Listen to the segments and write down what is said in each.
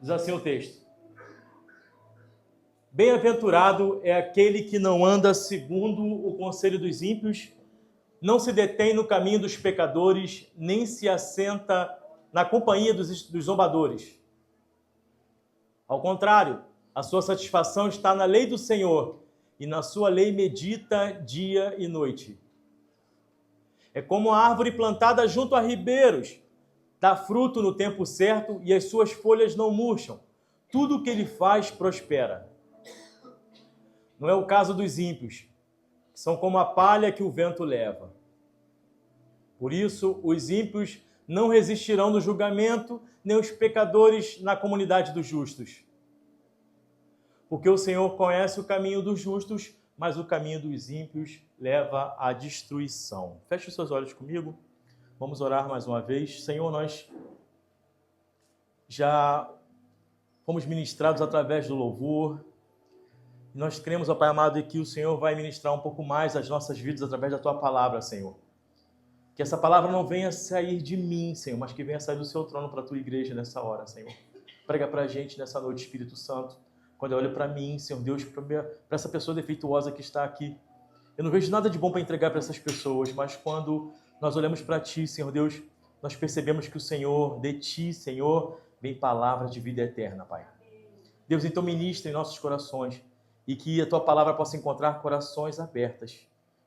Diz assim o texto: bem-aventurado é aquele que não anda segundo o conselho dos ímpios, não se detém no caminho dos pecadores, nem se assenta na companhia dos zombadores. Ao contrário, a sua satisfação está na lei do Senhor, e na sua lei medita dia e noite. É como a árvore plantada junto a ribeiros, dá fruto no tempo certo e as suas folhas não murcham. Tudo o que ele faz prospera. Não é o caso dos ímpios, que são como a palha que o vento leva. Por isso, os ímpios não resistirão no julgamento, nem os pecadores na comunidade dos justos. Porque o Senhor conhece o caminho dos justos, mas o caminho dos ímpios leva à destruição. Feche os seus olhos comigo. Vamos orar mais uma vez. Senhor, nós já fomos ministrados através do louvor. Nós cremos, ó Pai amado, que o Senhor vai ministrar um pouco mais as nossas vidas através da Tua palavra, Senhor. Que essa palavra não venha sair de mim, Senhor, mas que venha sair do Seu trono para a Tua igreja nessa hora, Senhor. Prega para a gente nessa noite, Espírito Santo. Quando eu olho para mim, Senhor Deus, para essa pessoa defeituosa que está aqui, eu não vejo nada de bom para entregar para essas pessoas, mas quando nós olhamos para Ti, Senhor Deus, nós percebemos que o Senhor, de Ti, Senhor, vem palavra de vida eterna, Pai. Deus, então ministra em nossos corações e que a Tua palavra possa encontrar corações abertas,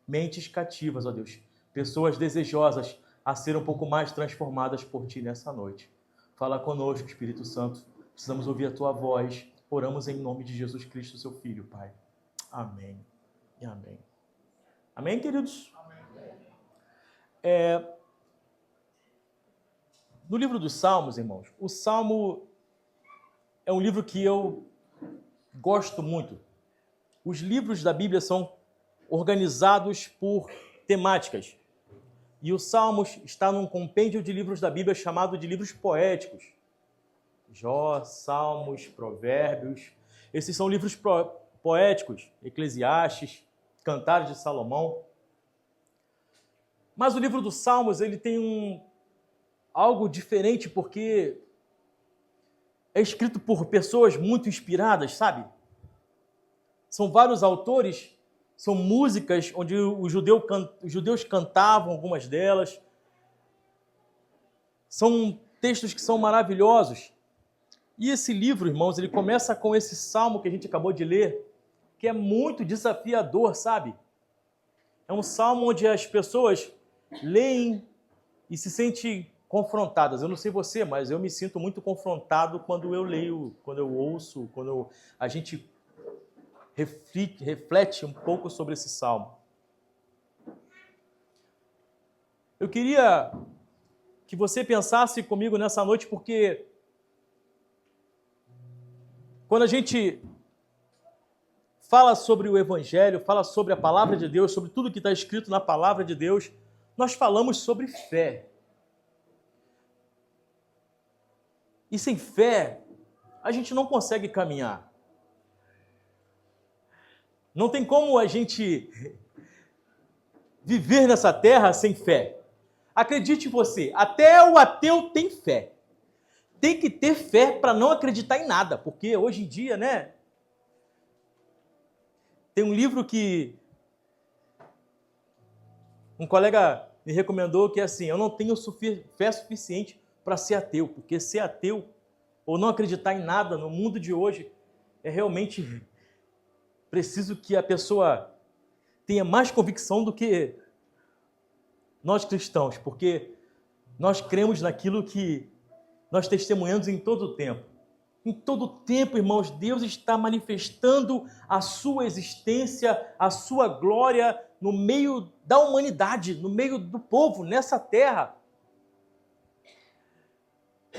mentes cativas, ó Deus, pessoas desejosas a ser um pouco mais transformadas por Ti nessa noite. Fala conosco, Espírito Santo, precisamos ouvir a Tua voz. Oramos em nome de Jesus Cristo, Seu Filho, Pai. Amém e amém. Amém, queridos? Amém. No livro dos Salmos, irmãos, o Salmo é um livro que eu gosto muito. Os livros da Bíblia são organizados por temáticas. E o Salmos está num compêndio de livros da Bíblia chamado de livros poéticos. Jó, Salmos, Provérbios. Esses são livros poéticos, Eclesiastes, Cantares de Salomão. Mas o livro dos Salmos, ele tem algo diferente porque é escrito por pessoas muito inspiradas, sabe? São vários autores, são músicas onde os judeus cantavam algumas delas. São textos que são maravilhosos. E esse livro, irmãos, ele começa com esse salmo que a gente acabou de ler, que é muito desafiador, sabe? É um salmo onde as pessoas leem e se sentem confrontadas. Eu não sei você, mas eu me sinto muito confrontado quando eu leio, quando eu ouço, quando a gente reflete um pouco sobre esse salmo. Eu queria que você pensasse comigo nessa noite, porque quando a gente fala sobre o Evangelho, fala sobre a Palavra de Deus, sobre tudo que está escrito na Palavra de Deus, nós falamos sobre fé. E sem fé, a gente não consegue caminhar. Não tem como a gente viver nessa terra sem fé. Acredite você, até o ateu tem fé. Tem que ter fé para não acreditar em nada, porque hoje em dia, né? Tem um livro que um colega me recomendou que é assim: eu não tenho fé suficiente para ser ateu, porque ser ateu ou não acreditar em nada no mundo de hoje é realmente preciso que a pessoa tenha mais convicção do que nós cristãos, porque nós cremos naquilo que nós testemunhamos em todo o tempo. Em todo o tempo, irmãos, Deus está manifestando a sua existência, a sua glória no meio da humanidade, no meio do povo, nessa terra.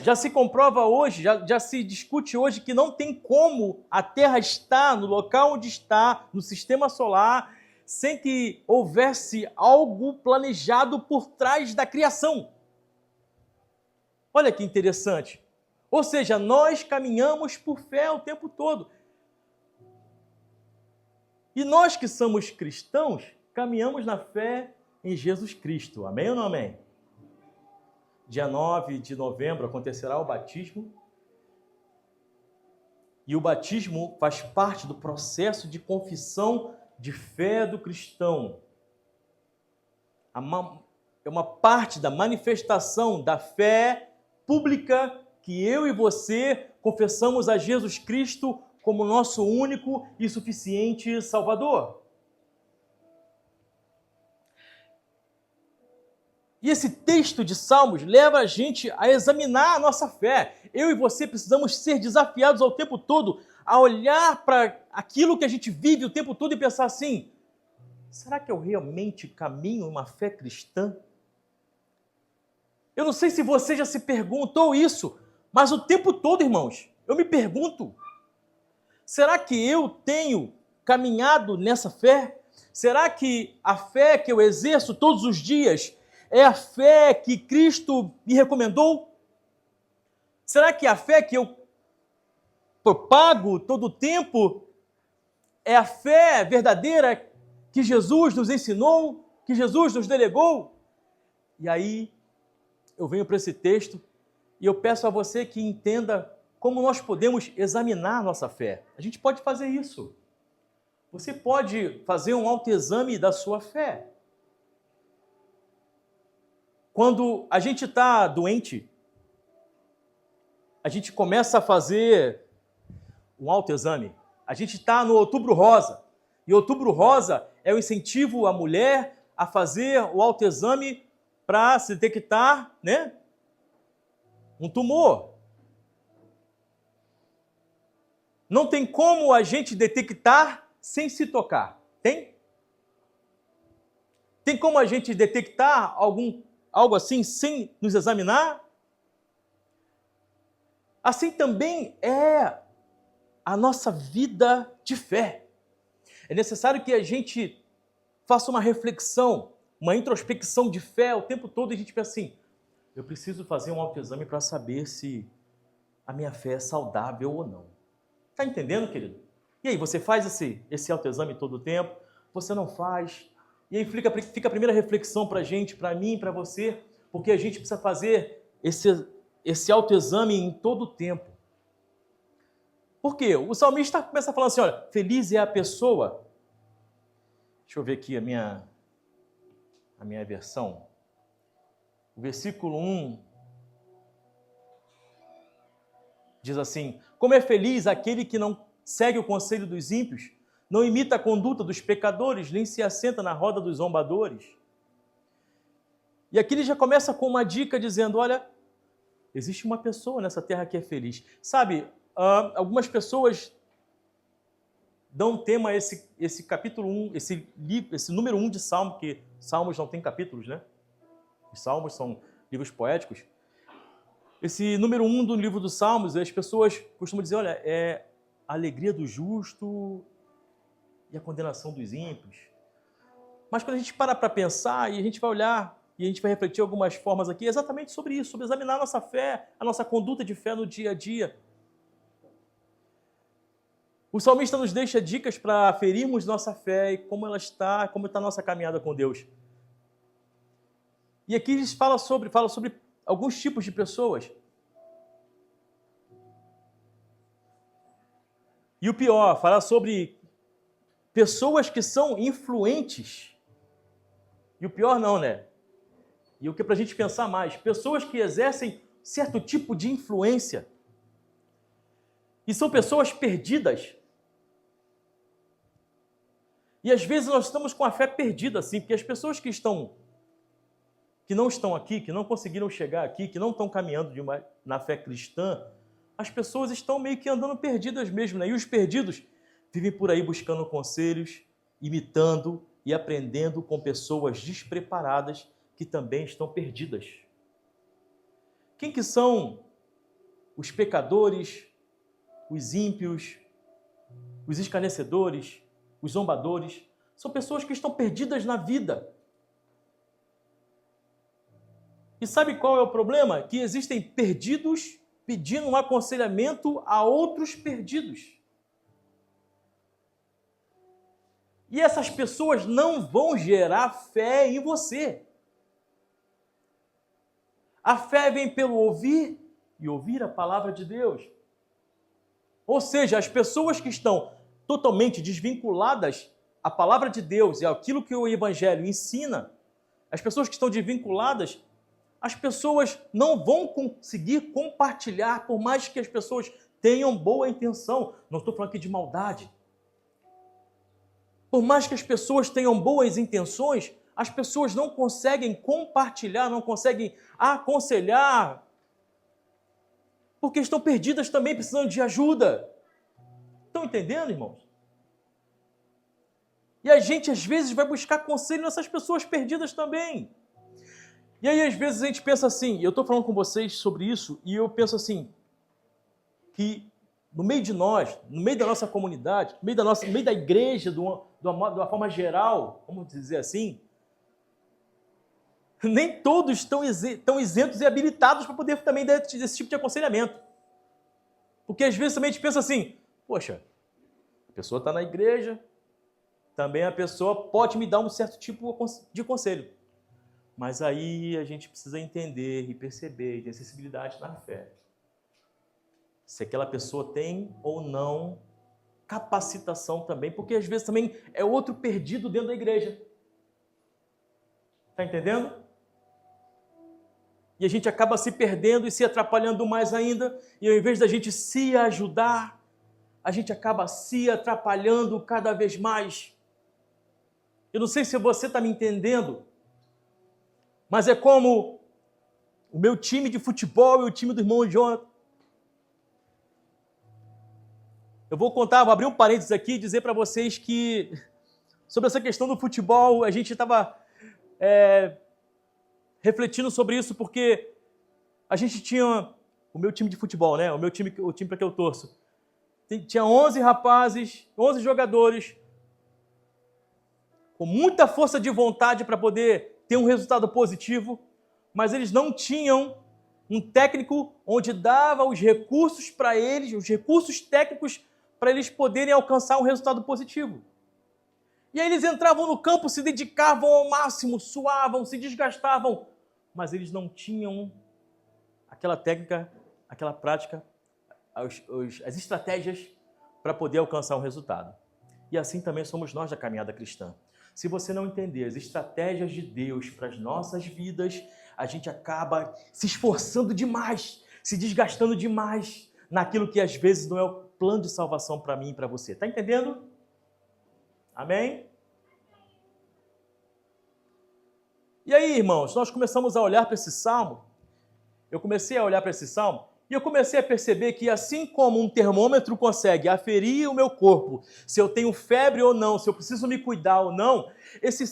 Já se comprova hoje, já se discute hoje que não tem como a Terra estar no local onde está, no sistema solar, sem que houvesse algo planejado por trás da criação. Olha que interessante. Ou seja, nós caminhamos por fé o tempo todo. E nós que somos cristãos, caminhamos na fé em Jesus Cristo. Amém ou não amém? Dia 9 de novembro acontecerá o batismo. E o batismo faz parte do processo de confissão de fé do cristão. É uma parte da manifestação da fé pública que eu e você confessamos a Jesus Cristo como nosso único e suficiente Salvador. E esse texto de Salmos leva a gente a examinar a nossa fé. Eu e você precisamos ser desafiados ao tempo todo a olhar para aquilo que a gente vive o tempo todo e pensar assim: será que eu realmente caminho uma fé cristã? Eu não sei se você já se perguntou isso, mas o tempo todo, irmãos, eu me pergunto: será que eu tenho caminhado nessa fé? Será que a fé que eu exerço todos os dias é a fé que Cristo me recomendou? Será que a fé que eu propago todo o tempo é a fé verdadeira que Jesus nos ensinou, que Jesus nos delegou? E aí eu venho para esse texto e eu peço a você que entenda como nós podemos examinar nossa fé. A gente pode fazer isso. Você pode fazer um autoexame da sua fé. Quando a gente está doente, a gente começa a fazer um autoexame. A gente está no Outubro Rosa. E Outubro Rosa é o incentivo à mulher a fazer o autoexame para se detectar, né, um tumor. Não tem como a gente detectar sem se tocar. Tem? Tem como a gente detectar algo assim sem nos examinar? Assim também é a nossa vida de fé. É necessário que a gente faça uma reflexão, uma introspecção de fé o tempo todo e a gente pensa assim: eu preciso fazer um autoexame para saber se a minha fé é saudável ou não. Está entendendo, querido? E aí, você faz esse autoexame todo o tempo? Você não faz? E aí fica a primeira reflexão para a gente, para mim, para você, porque a gente precisa fazer esse autoexame em todo o tempo. Por quê? O salmista começa a falar assim: olha, feliz é a pessoa. Deixa eu ver aqui a minha versão. O versículo 1 diz assim: como é feliz aquele que não segue o conselho dos ímpios, não imita a conduta dos pecadores, nem se assenta na roda dos zombadores. E aqui ele já começa com uma dica dizendo: olha, existe uma pessoa nessa terra que é feliz. Sabe, algumas pessoas dão tema a esse capítulo 1, esse número 1 de Salmo, que Salmos não tem capítulos, né? Os Salmos são livros poéticos. Esse número 1 do livro dos Salmos, as pessoas costumam dizer: olha, é a alegria do justo e a condenação dos ímpios. Mas quando a gente para pensar e a gente vai olhar e a gente vai refletir algumas formas aqui, é exatamente sobre isso, sobre examinar a nossa fé, a nossa conduta de fé no dia a dia. O salmista nos deixa dicas para aferirmos nossa fé e como está a nossa caminhada com Deus. E aqui eles falam sobre alguns tipos de pessoas. E o pior, fala sobre pessoas que são influentes. E o pior não, né? E o que é para a gente pensar mais? Pessoas que exercem certo tipo de influência. E são pessoas perdidas. E às vezes nós estamos com a fé perdida, assim, porque as pessoas que não estão aqui, que não conseguiram chegar aqui, que não estão caminhando na fé cristã, as pessoas estão meio que andando perdidas mesmo, né? E os perdidos vivem por aí buscando conselhos, imitando e aprendendo com pessoas despreparadas que também estão perdidas. Quem que são os pecadores, os ímpios, os escarnecedores, os zombadores? São pessoas que estão perdidas na vida. E sabe qual é o problema? Que existem perdidos pedindo um aconselhamento a outros perdidos. E essas pessoas não vão gerar fé em você. A fé vem pelo ouvir e ouvir a palavra de Deus. Ou seja, as pessoas que estão totalmente desvinculadas à palavra de Deus e àquilo que o Evangelho ensina, as pessoas que estão desvinculadas, as pessoas não vão conseguir compartilhar, por mais que as pessoas tenham boa intenção. Não estou falando aqui de maldade. Por mais que as pessoas tenham boas intenções, as pessoas não conseguem compartilhar, não conseguem aconselhar, porque estão perdidas também, precisando de ajuda. Estão entendendo, irmãos? E a gente, às vezes, vai buscar conselho nessas pessoas perdidas também. E aí, às vezes, a gente pensa assim, eu estou falando com vocês sobre isso, e eu penso assim, que no meio de nós, no meio da nossa comunidade, no meio da igreja, de uma forma geral, vamos dizer assim, nem todos estão isentos e habilitados para poder também dar esse tipo de aconselhamento. Porque às vezes também a gente pensa assim, poxa, a pessoa está na igreja, também a pessoa pode me dar um certo tipo de conselho. Mas aí a gente precisa entender e perceber, e ter sensibilidade na fé. Se aquela pessoa tem ou não capacitação também, porque às vezes também é outro perdido dentro da igreja. Está entendendo? E a gente acaba se perdendo e se atrapalhando mais ainda, e ao invés da gente se ajudar, a gente acaba se atrapalhando cada vez mais. Eu não sei se você está me entendendo, mas é como o meu time de futebol e o time do irmão Jonathan. Eu vou abrir um parênteses aqui e dizer para vocês que, sobre essa questão do futebol, a gente estava refletindo sobre isso, porque a gente tinha o meu time de futebol, né? O time para que eu torço. Tinha 11 rapazes, 11 jogadores, com muita força de vontade para poder ter um resultado positivo, mas eles não tinham um técnico onde dava os recursos para eles, os recursos técnicos para eles poderem alcançar um resultado positivo. E aí eles entravam no campo, se dedicavam ao máximo, suavam, se desgastavam, mas eles não tinham aquela técnica, aquela prática, as estratégias para poder alcançar um resultado. E assim também somos nós da caminhada cristã. Se você não entender as estratégias de Deus para as nossas vidas, a gente acaba se esforçando demais, se desgastando demais naquilo que às vezes não é o plano de salvação para mim e para você. Está entendendo? Amém? E aí, irmãos, nós começamos a olhar para esse salmo. Eu comecei a olhar para esse salmo e eu comecei a perceber que assim como um termômetro consegue aferir o meu corpo, se eu tenho febre ou não, se eu preciso me cuidar ou não, esses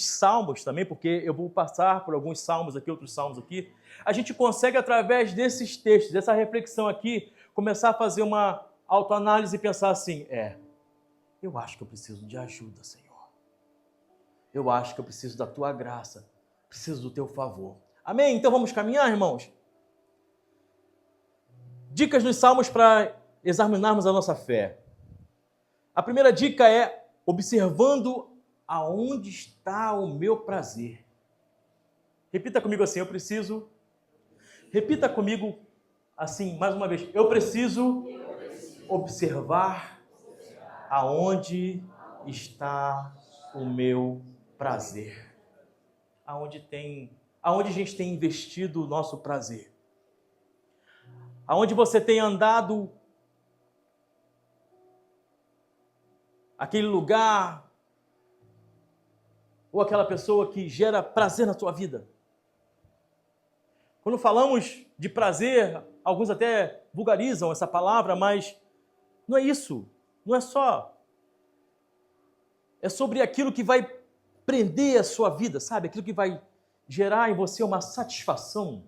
salmos também, porque eu vou passar por alguns salmos aqui, outros salmos aqui, a gente consegue, através desses textos, dessa reflexão aqui, começar a fazer uma autoanálise e pensar assim, eu acho que eu preciso de ajuda, Senhor. Eu acho que eu preciso da Tua graça, preciso do Teu favor. Amém? Então vamos caminhar, irmãos? Dicas nos salmos para examinarmos a nossa fé. A primeira dica é observando aonde está o meu prazer. Repita comigo assim, eu preciso. Repita comigo assim, mais uma vez. Eu preciso observar aonde está o meu prazer. Aonde a gente tem investido o nosso prazer. Aonde você tem andado, aquele lugar, ou aquela pessoa que gera prazer na sua vida. Quando falamos de prazer, alguns até vulgarizam essa palavra, mas não é isso, não é só. É sobre aquilo que vai prender a sua vida, sabe? Aquilo que vai gerar em você uma satisfação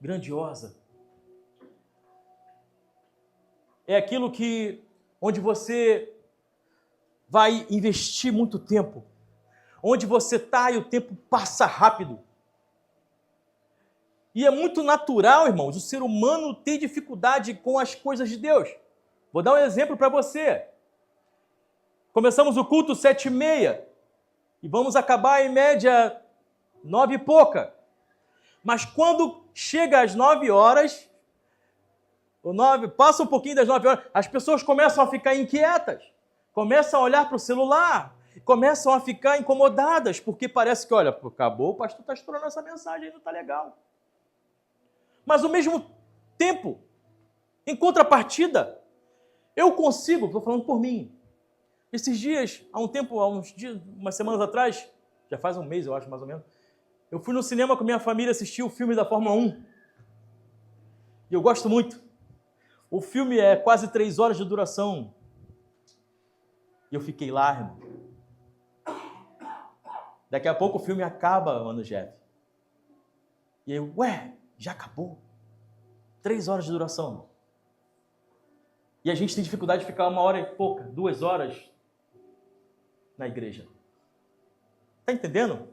grandiosa. É aquilo onde você vai investir muito tempo, onde você está e o tempo passa rápido. E é muito natural, irmãos, o ser humano ter dificuldade com as coisas de Deus. Vou dar um exemplo para você. Começamos o culto 7h30 e vamos acabar em média 9 e pouca. Mas quando chega às 9 horas, Passa um pouquinho das 9 horas, as pessoas começam a ficar inquietas, começam a olhar para o celular, começam a ficar incomodadas, porque parece que, olha, acabou, o pastor está estourando essa mensagem, não está legal. Mas ao mesmo tempo, em contrapartida, eu consigo, estou falando por mim, esses dias, umas semanas atrás, já faz um mês, eu acho, mais ou menos, eu fui no cinema com minha família assistir o filme da Fórmula 1. E eu gosto muito. O filme é quase 3 horas de duração. E eu fiquei lá, irmão. Daqui a pouco o filme acaba, mano Jeff. E eu, já acabou? 3 horas de duração, irmão. E a gente tem dificuldade de ficar 1 hora e pouca, 2 horas na igreja. Está entendendo?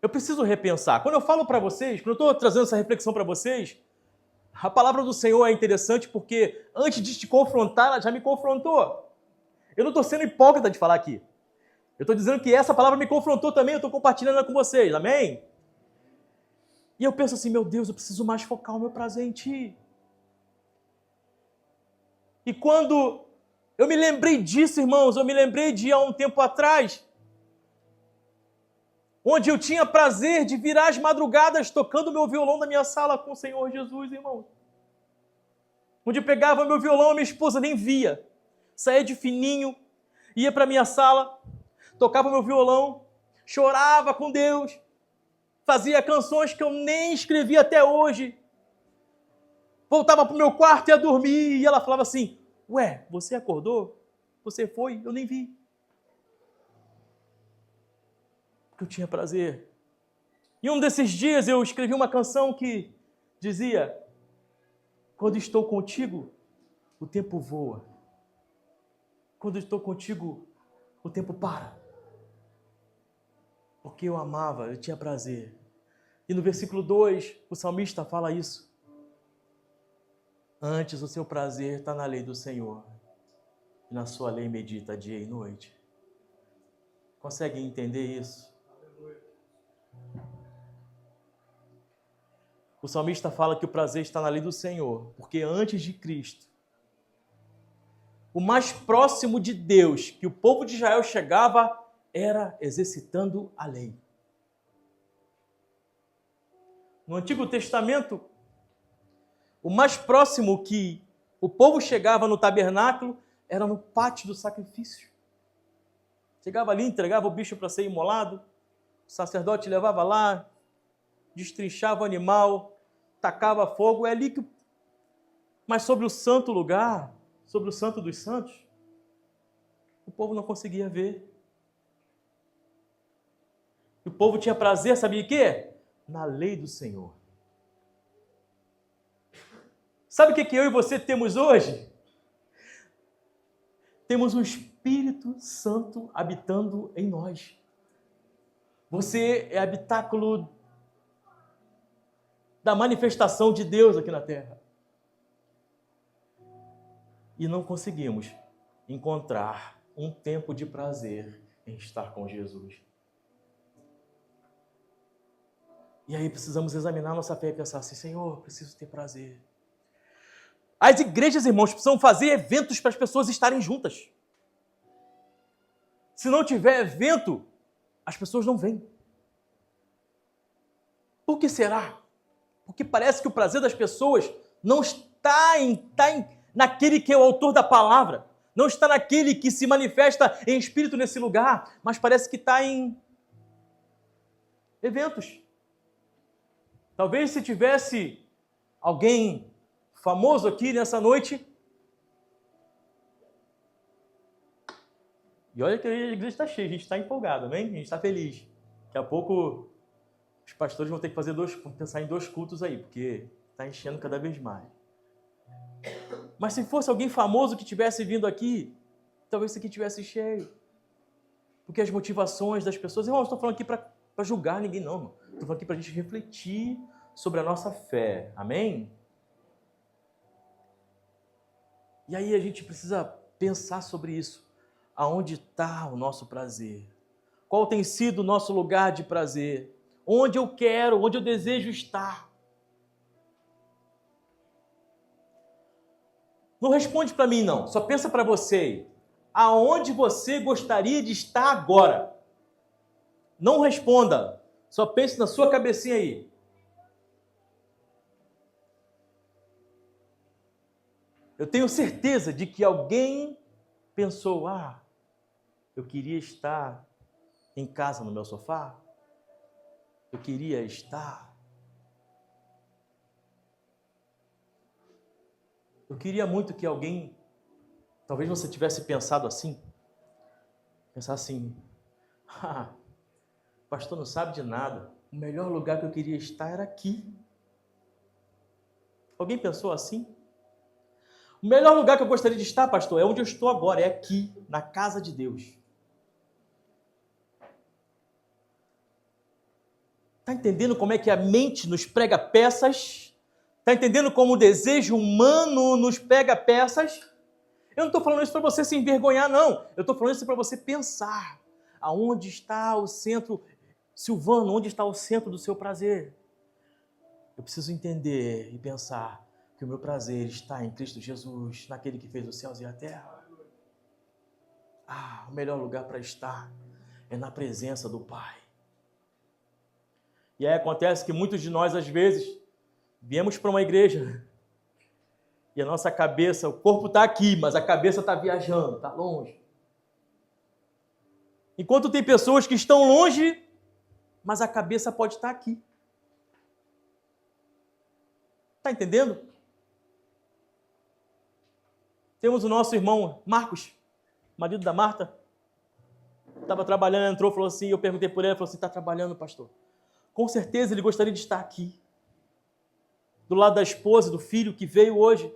Eu preciso repensar. Quando eu falo para vocês, quando eu estou trazendo essa reflexão para vocês, a palavra do Senhor é interessante porque antes de te confrontar, ela já me confrontou. Eu não estou sendo hipócrita de falar aqui. Eu estou dizendo que essa palavra me confrontou também, eu estou compartilhando ela com vocês, amém? E eu penso assim, meu Deus, eu preciso mais focar o meu prazer em Ti. E quando eu me lembrei disso, irmãos, eu me lembrei de há um tempo atrás, onde eu tinha prazer de virar as madrugadas tocando meu violão na minha sala com o Senhor Jesus, irmãos. Onde eu pegava meu violão, a minha esposa nem via. Saía de fininho, ia para a minha sala, tocava meu violão, chorava com Deus, fazia canções que eu nem escrevi até hoje. Voltava para o meu quarto e ia dormir, e ela falava assim, você acordou? Você foi? Eu nem vi. Porque eu tinha prazer. E um desses dias eu escrevi uma canção que dizia, quando estou contigo, o tempo voa. Quando estou contigo, o tempo para. Porque eu amava, eu tinha prazer. E no versículo 2, o salmista fala isso. Antes o seu prazer está na lei do Senhor, e na sua lei medita dia e noite. Conseguem entender isso? O salmista fala que o prazer está na lei do Senhor, porque antes de Cristo, o mais próximo de Deus que o povo de Israel chegava era exercitando a lei. No Antigo Testamento, o mais próximo que o povo chegava no tabernáculo era no pátio do sacrifício. Chegava ali, entregava o bicho para ser imolado, o sacerdote levava lá, destrinchava o animal, tacava fogo, é ali que... Mas sobre o santo lugar, sobre o santo dos santos, o povo não conseguia ver. O povo tinha prazer, sabia o quê? Na lei do Senhor. Sabe o que eu e você temos hoje? Temos um Espírito Santo habitando em nós. Você é habitáculo da manifestação de Deus aqui na terra. E não conseguimos encontrar um tempo de prazer em estar com Jesus. E aí precisamos examinar nossa fé e pensar assim, Senhor, preciso ter prazer. As igrejas, irmãos, precisam fazer eventos para as pessoas estarem juntas. Se não tiver evento, as pessoas não vêm. Por que será? Porque parece que o prazer das pessoas não está naquele que é o autor da palavra, não está naquele que se manifesta em espírito nesse lugar, mas parece que está em eventos. Talvez se tivesse alguém famoso aqui nessa noite, e olha que a igreja está cheia, a gente está empolgado, amém? A gente está feliz. Daqui a pouco os pastores vão ter que pensar em 2 cultos aí, porque está enchendo cada vez mais. Mas se fosse alguém famoso que tivesse vindo aqui, talvez isso aqui estivesse cheio. Porque as motivações das pessoas... Irmão, eu estou falando aqui para julgar ninguém, não. Irmão. Estou falando aqui para a gente refletir sobre a nossa fé. Amém? E aí a gente precisa pensar sobre isso. Aonde está o nosso prazer? Qual tem sido o nosso lugar de prazer? Onde eu quero, onde eu desejo estar? Não responde para mim, não. Só pensa para você. Aonde você gostaria de estar agora? Não responda. Só pense na sua cabecinha aí. Eu tenho certeza de que alguém pensou, eu queria estar em casa no meu sofá. Eu queria estar. Eu queria muito que alguém, talvez você tivesse pensado assim, pensar assim, pastor não sabe de nada, o melhor lugar que eu queria estar era aqui. Alguém pensou assim? O melhor lugar que eu gostaria de estar, pastor, é onde eu estou agora, é aqui, na casa de Deus. Está entendendo como é que a mente nos prega peças? Está entendendo como o desejo humano nos prega peças? Eu não estou falando isso para você se envergonhar, não. Eu estou falando isso para você pensar. Aonde está o centro, Silvano, onde está o centro do seu prazer? Eu preciso entender e pensar que o meu prazer está em Cristo Jesus, naquele que fez os céus e a terra. O melhor lugar para estar é na presença do Pai. E aí acontece que muitos de nós, às vezes, viemos para uma igreja e a nossa cabeça, o corpo está aqui, mas a cabeça está viajando, está longe. Enquanto tem pessoas que estão longe, mas a cabeça pode estar aqui. Está entendendo? Temos o nosso irmão Marcos, marido da Marta. Estava trabalhando, entrou, falou assim, eu perguntei por ele, ele falou assim, está trabalhando, pastor? Com certeza ele gostaria de estar aqui, do lado da esposa, do filho que veio hoje.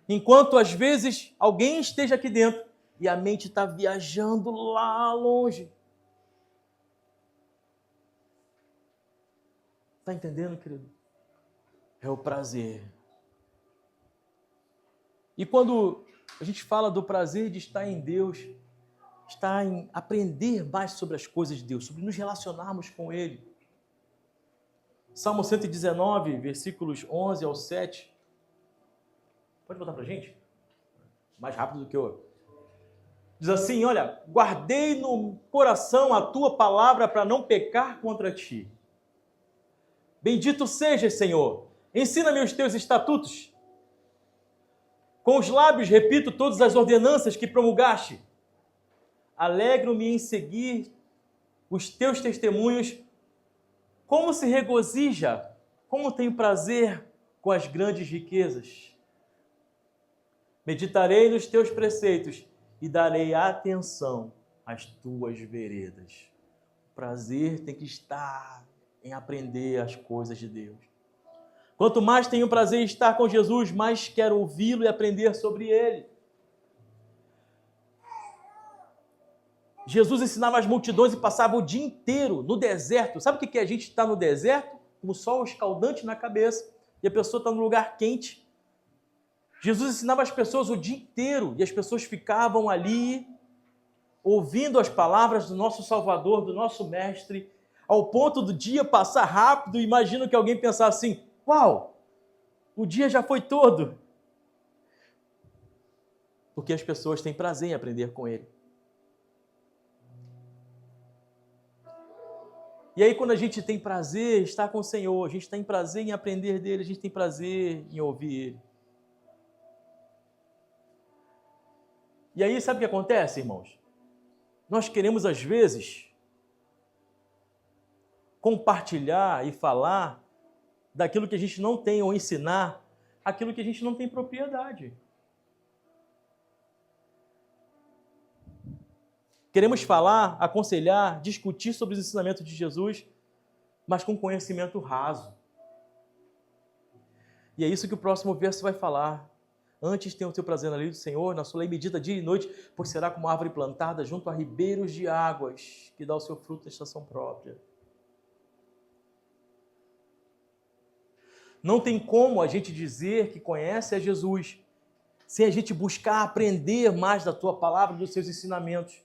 Enquanto às vezes alguém esteja aqui dentro e a mente está viajando lá longe. Está entendendo, querido? É o prazer. E quando a gente fala do prazer de estar em Deus, está em aprender mais sobre as coisas de Deus, sobre nos relacionarmos com Ele. Salmo 119, versículos 11 ao 7. Pode botar para a gente? Mais rápido do que eu. Diz assim, olha, guardei no coração a tua palavra para não pecar contra ti. Bendito sejas, Senhor. Ensina-me os teus estatutos. Com os lábios repito todas as ordenanças que promulgaste. Alegro-me em seguir os teus testemunhos, como se regozija, como tenho prazer com as grandes riquezas. Meditarei nos teus preceitos e darei atenção às tuas veredas. O prazer tem que estar em aprender as coisas de Deus. Quanto mais tenho prazer em estar com Jesus, mais quero ouvi-lo e aprender sobre ele. Jesus ensinava as multidões e passava o dia inteiro no deserto. Sabe o que é a gente estar no deserto? Com o sol escaldante na cabeça e a pessoa está no lugar quente. Jesus ensinava as pessoas o dia inteiro e as pessoas ficavam ali ouvindo as palavras do nosso Salvador, do nosso Mestre, ao ponto do dia passar rápido. Imagino que alguém pensasse assim, uau, o dia já foi todo. Porque as pessoas têm prazer em aprender com ele. E aí quando a gente tem prazer em estar com o Senhor, a gente tem prazer em aprender dele, a gente tem prazer em ouvir ele. E aí sabe o que acontece, irmãos? Nós queremos às vezes compartilhar e falar daquilo que a gente não tem ou ensinar aquilo que a gente não tem propriedade. Queremos falar, aconselhar, discutir sobre os ensinamentos de Jesus, mas com conhecimento raso. E é isso que o próximo verso vai falar. Antes tenha o teu prazer na lei do Senhor, na sua lei medita dia e noite, pois será como árvore plantada junto a ribeiros de águas, que dá o seu fruto na estação própria. Não tem como a gente dizer que conhece a Jesus sem a gente buscar aprender mais da tua palavra, dos seus ensinamentos.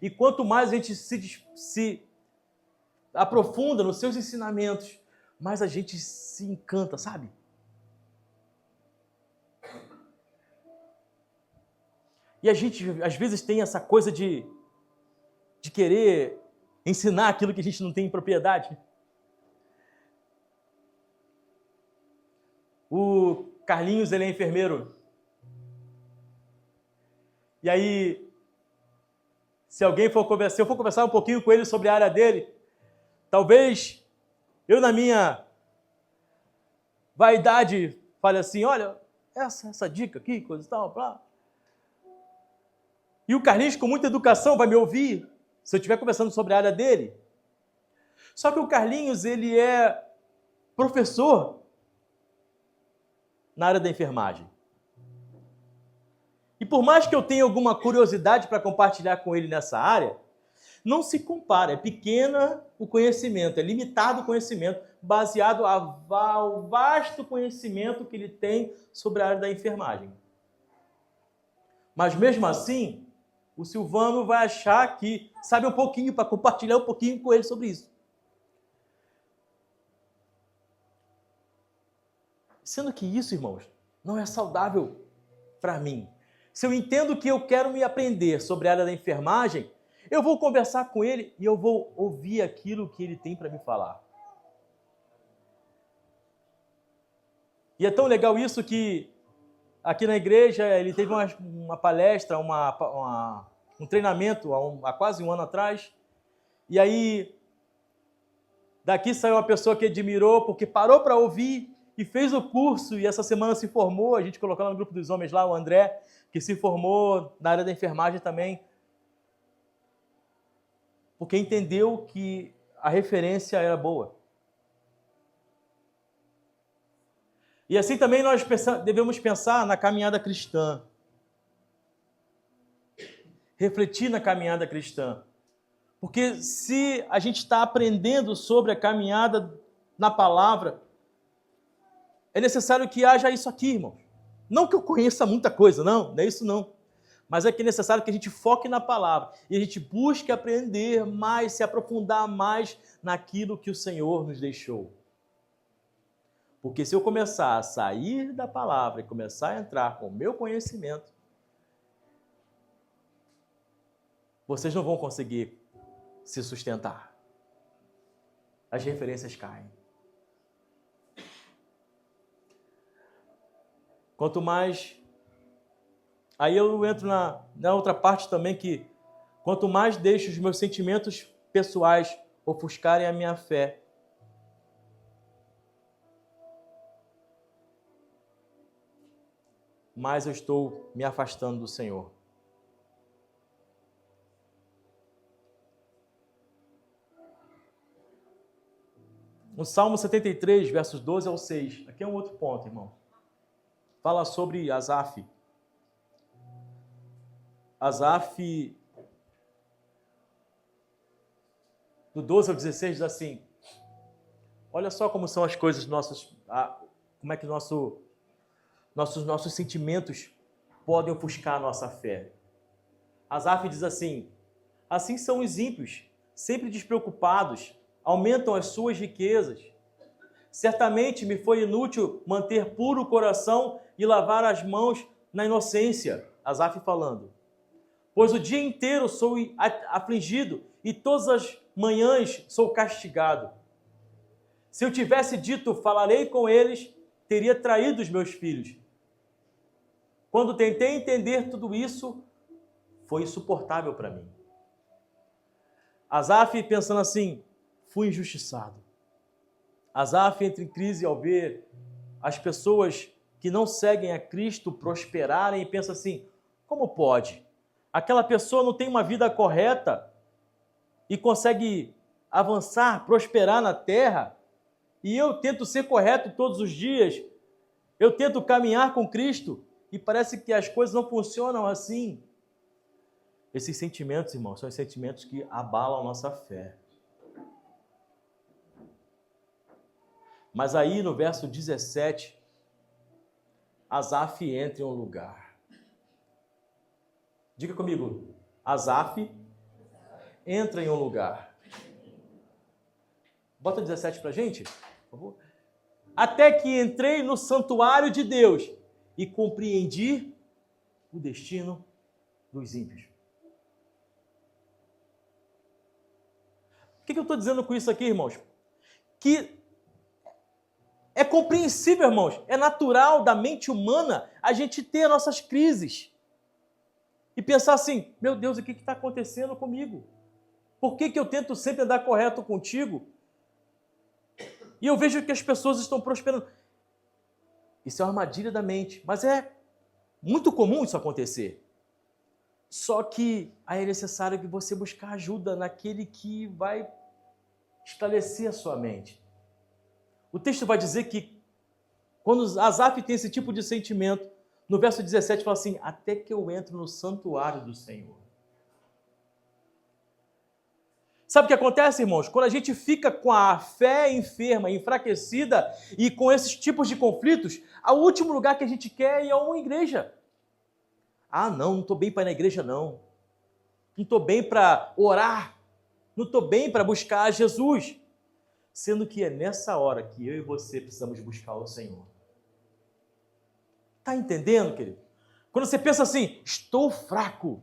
E quanto mais a gente se aprofunda nos seus ensinamentos, mais a gente se encanta, sabe? E a gente, às vezes, tem essa coisa de querer ensinar aquilo que a gente não tem propriedade. O Carlinhos, ele é enfermeiro. E aí, se eu for conversar um pouquinho com ele sobre a área dele, talvez eu, na minha vaidade, fale assim, olha, essa dica aqui, coisa e tal, blá. E o Carlinhos, com muita educação, vai me ouvir se eu estiver conversando sobre a área dele. Só que o Carlinhos, ele é professor na área da enfermagem. E por mais que eu tenha alguma curiosidade para compartilhar com ele nessa área, não se compara, é pequeno o conhecimento, é limitado o conhecimento, baseado ao vasto conhecimento que ele tem sobre a área da enfermagem. Mas mesmo assim, o Silvano vai achar que sabe um pouquinho para compartilhar um pouquinho com ele sobre isso. Sendo que isso, irmãos, não é saudável para mim. Se eu entendo que eu quero me aprender sobre a área da enfermagem, eu vou conversar com ele e eu vou ouvir aquilo que ele tem para me falar. E é tão legal isso que aqui na igreja ele teve uma palestra, um treinamento há quase um ano atrás. E aí, daqui saiu uma pessoa que admirou porque parou para ouvir e fez o curso e essa semana se formou. A gente colocou no grupo dos homens lá, o André, que se formou na área da enfermagem também, porque entendeu que a referência era boa. E assim também nós devemos pensar na caminhada cristã. Refletir na caminhada cristã. Porque se a gente está aprendendo sobre a caminhada na palavra, é necessário que haja isso aqui, irmãos. Não que eu conheça muita coisa, não é isso não. Mas é que é necessário que a gente foque na palavra e a gente busque aprender mais, se aprofundar mais naquilo que o Senhor nos deixou. Porque se eu começar a sair da palavra e começar a entrar com o meu conhecimento, vocês não vão conseguir se sustentar. As referências caem. Quanto mais... Aí eu entro na outra parte também que quanto mais deixo os meus sentimentos pessoais ofuscarem a minha fé, mais eu estou me afastando do Senhor. No Salmo 73, versos 12 ao 6, aqui é um outro ponto, irmão. Fala sobre Asaf. Asaf, do 12 ao 16, diz assim, olha só como são as coisas nossas, como é que nossos sentimentos podem ofuscar a nossa fé. Asaf diz assim, assim são os ímpios, sempre despreocupados, aumentam as suas riquezas. Certamente me foi inútil manter puro o coração e lavar as mãos na inocência. Asaf falando. Pois o dia inteiro sou afligido e todas as manhãs sou castigado. Se eu tivesse dito, falarei com eles, teria traído os meus filhos. Quando tentei entender tudo isso, foi insuportável para mim. Asaf pensando assim, fui injustiçado. Asaf entra em crise ao ver as pessoas que não seguem a Cristo prosperarem e pensa assim, como pode? Aquela pessoa não tem uma vida correta e consegue avançar, prosperar na terra, e eu tento ser correto todos os dias, eu tento caminhar com Cristo, e parece que as coisas não funcionam assim. Esses sentimentos, irmãos, são os sentimentos que abalam a nossa fé. Mas aí no verso 17, Asaf entra em um lugar. Diga comigo, Asaf entra em um lugar. Bota 17 para a gente, por favor. Até que entrei no santuário de Deus e compreendi o destino dos ímpios. O que eu estou dizendo com isso aqui, irmãos? Que é compreensível, irmãos, é natural da mente humana a gente ter nossas crises e pensar assim, meu Deus, o que está acontecendo comigo? Por que eu tento sempre andar correto contigo? E eu vejo que as pessoas estão prosperando. Isso é uma armadilha da mente, mas é muito comum isso acontecer. Só que aí é necessário que você buscar ajuda naquele que vai esclarecer a sua mente. O texto vai dizer que quando Asaf tem esse tipo de sentimento, no verso 17 fala assim, até que eu entro no santuário do Senhor. Sabe o que acontece, irmãos? Quando a gente fica com a fé enferma, enfraquecida e com esses tipos de conflitos, o último lugar que a gente quer é ir a uma igreja. Ah, não estou bem para ir na igreja, não. Não estou bem para orar. Não estou bem para buscar Jesus. Sendo que é nessa hora que eu e você precisamos buscar o Senhor. Está entendendo, querido? Quando você pensa assim, estou fraco,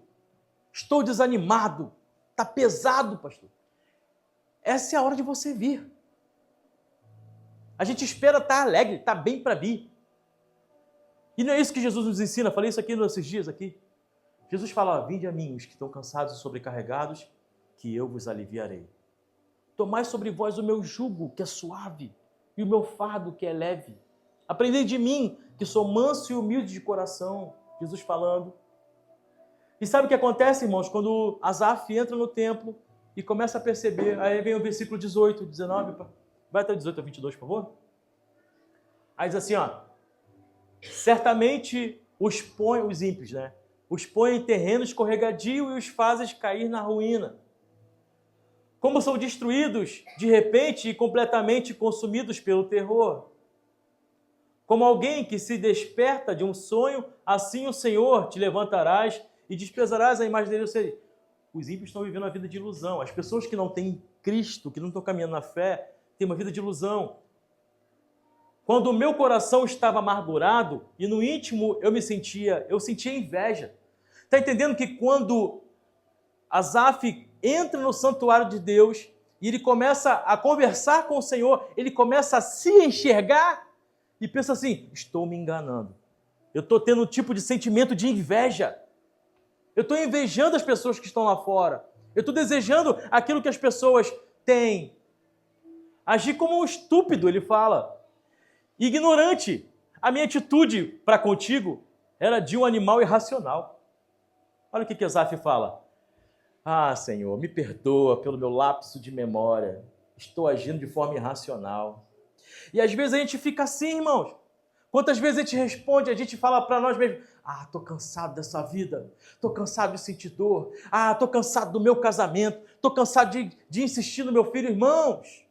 estou desanimado, está pesado, pastor. Essa é a hora de você vir. A gente espera estar alegre, estar bem para vir. E não é isso que Jesus nos ensina, falei isso aqui nesses dias aqui. Jesus fala, vinde a mim os que estão cansados e sobrecarregados, que eu vos aliviarei. Tomai sobre vós o meu jugo, que é suave, e o meu fardo, que é leve. Aprendei de mim, que sou manso e humilde de coração. Jesus falando. E sabe o que acontece, irmãos? Quando Asaf entra no templo e começa a perceber, aí vem o versículo 18, 19, vai até o 18 a 22, por favor. Aí diz assim, ó, certamente os ímpios, né? Os põe em terreno escorregadio e os fazes cair na ruína. Como são destruídos de repente e completamente consumidos pelo terror. Como alguém que se desperta de um sonho, assim o Senhor te levantarás e desprezarás a imagem dele. Ou seja, os ímpios estão vivendo uma vida de ilusão. As pessoas que não têm Cristo, que não estão caminhando na fé, têm uma vida de ilusão. Quando o meu coração estava amargurado e no íntimo eu sentia inveja. Está entendendo que quando Asaf entra no santuário de Deus e ele começa a conversar com o Senhor, ele começa a se enxergar e pensa assim, estou me enganando. Eu estou tendo um tipo de sentimento de inveja. Eu estou invejando as pessoas que estão lá fora. Eu estou desejando aquilo que as pessoas têm. Agir como um estúpido, ele fala. Ignorante. A minha atitude para contigo era de um animal irracional. Olha o que Asaf fala. Ah, Senhor, me perdoa pelo meu lapso de memória. Estou agindo de forma irracional. E às vezes a gente fica assim, irmãos. Quantas vezes a gente responde, a gente fala para nós mesmos, ah, estou cansado dessa vida, estou cansado de sentir dor, ah, estou cansado do meu casamento, estou cansado de insistir no meu filho. Irmãos,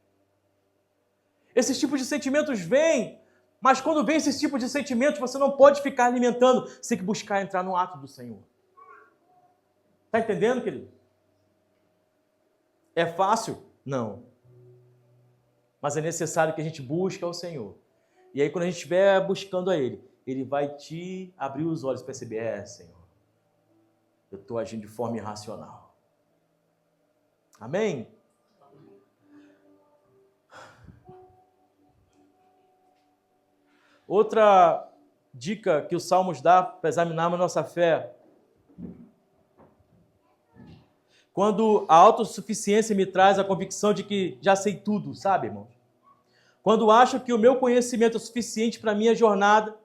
esses tipos de sentimentos vêm, mas quando vem esses tipos de sentimentos, você não pode ficar alimentando, você tem que buscar entrar no ato do Senhor. Está entendendo, querido? É fácil? Não. Mas é necessário que a gente busque ao Senhor. E aí, quando a gente estiver buscando a Ele, Ele vai te abrir os olhos para perceber, Senhor, eu estou agindo de forma irracional. Amém? Outra dica que o Salmos dá para examinarmos a nossa fé. Quando a autossuficiência me traz a convicção de que já sei tudo, sabe, irmãos? Quando acho que o meu conhecimento é suficiente para a minha jornada,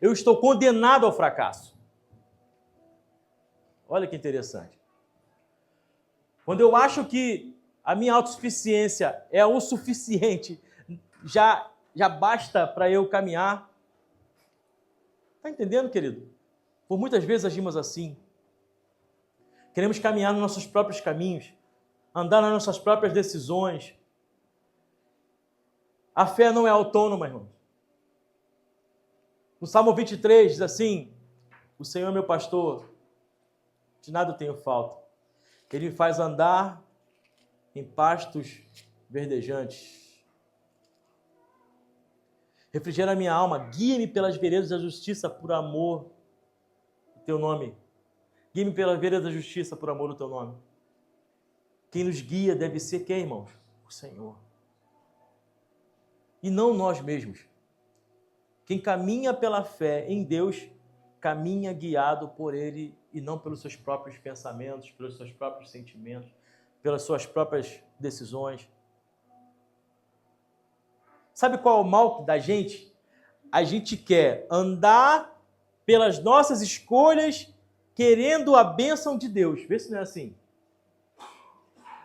eu estou condenado ao fracasso. Olha que interessante. Quando eu acho que a minha autossuficiência é o suficiente, já basta para eu caminhar. Está entendendo, querido? Por muitas vezes agimos assim. Queremos caminhar nos nossos próprios caminhos, andar nas nossas próprias decisões. A fé não é autônoma, irmãos. No Salmo 23 diz assim, o Senhor é meu pastor, de nada eu tenho falta. Ele me faz andar em pastos verdejantes. Refrigera a minha alma, guia-me pelas veredas da justiça por amor do teu nome. Guia-me pela vereda da justiça por amor do teu nome. Quem nos guia deve ser quem, irmãos? O Senhor. E não nós mesmos. Quem caminha pela fé em Deus, caminha guiado por Ele e não pelos seus próprios pensamentos, pelos seus próprios sentimentos, pelas suas próprias decisões. Sabe qual é o mal da gente? A gente quer andar pelas nossas escolhas, querendo a bênção de Deus. Vê se não é assim.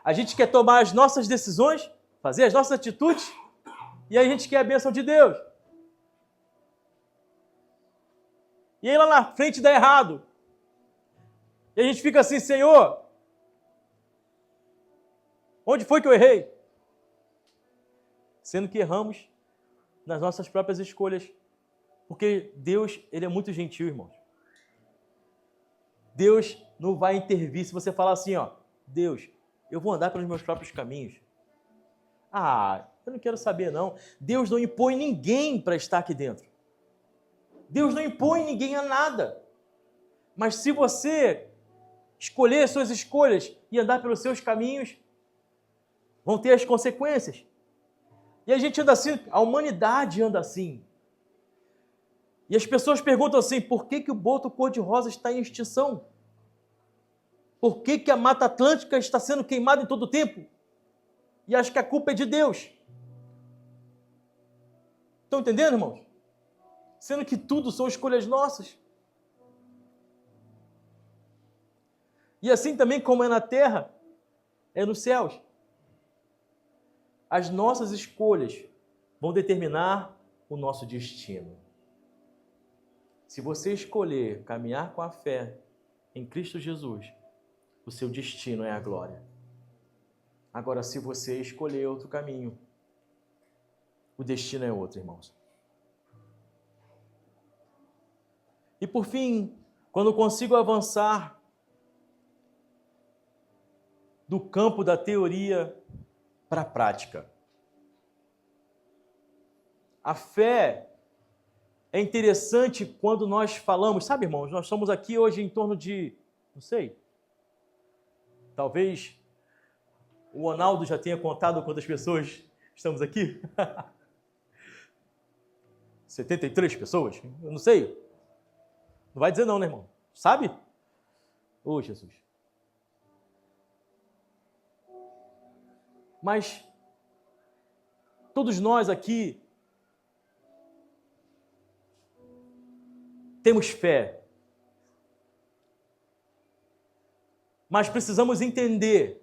A gente quer tomar as nossas decisões, fazer as nossas atitudes, e aí a gente quer a bênção de Deus. E aí lá na frente dá errado. E a gente fica assim, Senhor, onde foi que eu errei? Sendo que erramos nas nossas próprias escolhas. Porque Deus, Ele é muito gentil, irmãos. Deus não vai intervir se você falar assim, ó, Deus, eu vou andar pelos meus próprios caminhos. Ah, eu não quero saber não. Deus não impõe ninguém para estar aqui dentro. Deus não impõe ninguém a nada. Mas se você escolher as suas escolhas e andar pelos seus caminhos, vão ter as consequências. E a gente anda assim, a humanidade anda assim. E as pessoas perguntam assim, por que o boto cor-de-rosa está em extinção? Por que a Mata Atlântica está sendo queimada em todo o tempo? E acho que a culpa é de Deus. Estão entendendo, irmãos? Sendo que tudo são escolhas nossas. E assim também como é na terra, é nos céus. As nossas escolhas vão determinar o nosso destino. Se você escolher caminhar com a fé em Cristo Jesus, o seu destino é a glória. Agora, se você escolher outro caminho, o destino é outro, irmãos. E por fim, quando consigo avançar do campo da teoria para a prática. A fé é interessante quando nós falamos, sabe, irmãos, nós estamos aqui hoje em torno de, não sei, talvez o Ronaldo já tenha contado quantas pessoas estamos aqui. 73 pessoas? Eu não sei. Não vai dizer não, né, irmão? Sabe? Ô, Jesus. Mas todos nós aqui temos fé. Mas precisamos entender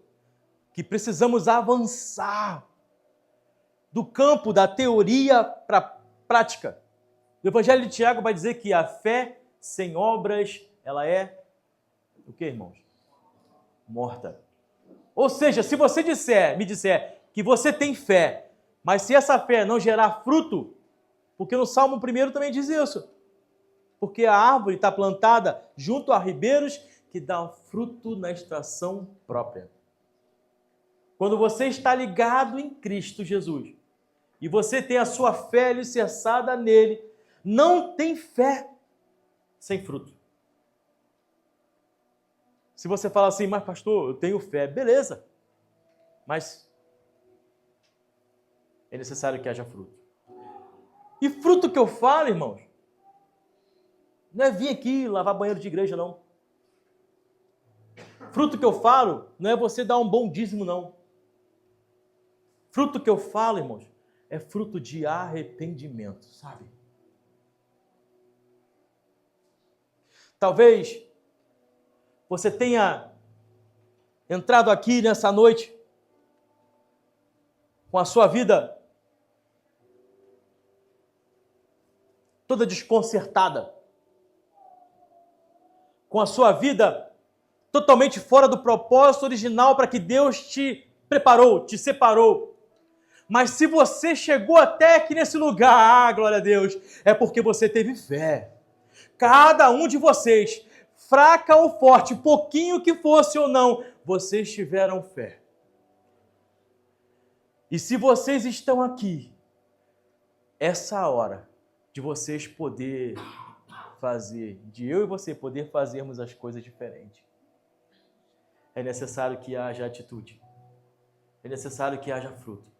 que precisamos avançar do campo da teoria para a prática. O Evangelho de Tiago vai dizer que a fé sem obras, ela é o que, irmãos? Morta. Ou seja, se você me disser que você tem fé, mas se essa fé não gerar fruto, porque no Salmo 1 também diz isso, porque a árvore está plantada junto a ribeiros que dão fruto na estação própria. Quando você está ligado em Cristo Jesus e você tem a sua fé alicerçada nele, não tem fé sem fruto. Se você fala assim, mas pastor, eu tenho fé, beleza, mas é necessário que haja fruto. E fruto que eu falo, irmãos, não é vir aqui lavar banheiro de igreja, não. Fruto que eu falo não é você dar um bom dízimo, não. Fruto que eu falo, irmãos, é fruto de arrependimento, sabe? Talvez você tenha entrado aqui nessa noite com a sua vida toda desconcertada, com a sua vida totalmente fora do propósito original para que Deus te preparou, te separou. Mas se você chegou até aqui nesse lugar, glória a Deus, é porque você teve fé. Cada um de vocês, fraca ou forte, pouquinho que fosse ou não, vocês tiveram fé. E se vocês estão aqui, essa hora de vocês poder fazer, de eu e você poder fazermos as coisas diferentes, é necessário que haja atitude. É necessário que haja fruto.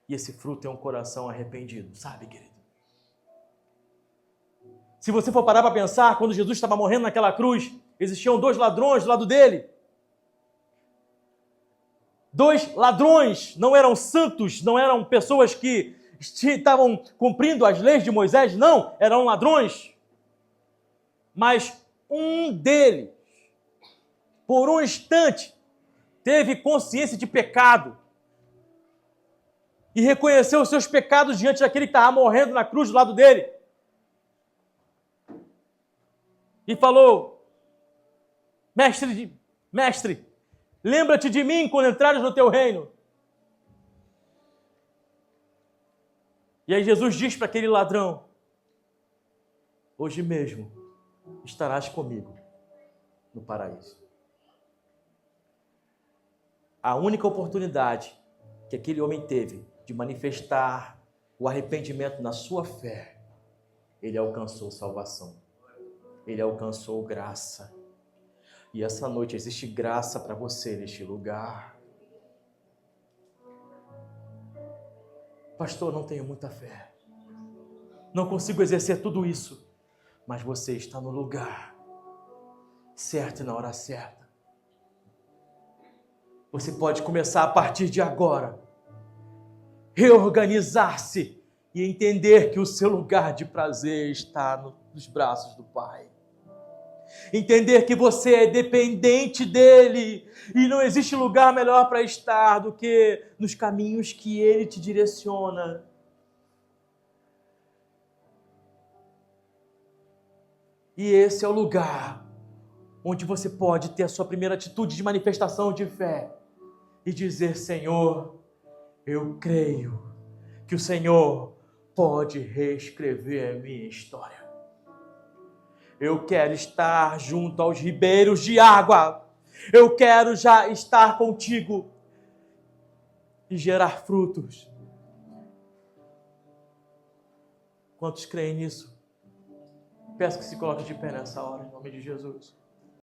E esse fruto é um coração arrependido, sabe, querido? Se você for parar para pensar, quando Jesus estava morrendo naquela cruz, existiam 2 ladrões do lado dele. 2 ladrões, não eram santos, não eram pessoas que estavam cumprindo as leis de Moisés, não, eram ladrões. Mas um deles, por um instante, teve consciência de pecado e reconheceu os seus pecados diante daquele que estava morrendo na cruz do lado dele. E falou: mestre, lembra-te de mim quando entrares no teu reino. E aí Jesus diz para aquele ladrão: hoje mesmo estarás comigo no paraíso. A única oportunidade que aquele homem teve de manifestar o arrependimento na sua fé, ele alcançou salvação. Ele alcançou graça. E essa noite existe graça para você neste lugar. Pastor, não tenho muita fé. Não consigo exercer tudo isso. Mas você está no lugar certo e na hora certa. Você pode começar a partir de agora, reorganizar-se e entender que o seu lugar de prazer está nos braços do Pai. Entender que você é dependente dele e não existe lugar melhor para estar do que nos caminhos que ele te direciona. E esse é o lugar onde você pode ter a sua primeira atitude de manifestação de fé e dizer: Senhor, eu creio que o Senhor pode reescrever a minha história. Eu quero estar junto aos ribeiros de água. Eu quero já estar contigo e gerar frutos. Quantos creem nisso? Peço que se coloque de pé nessa hora, em nome de Jesus.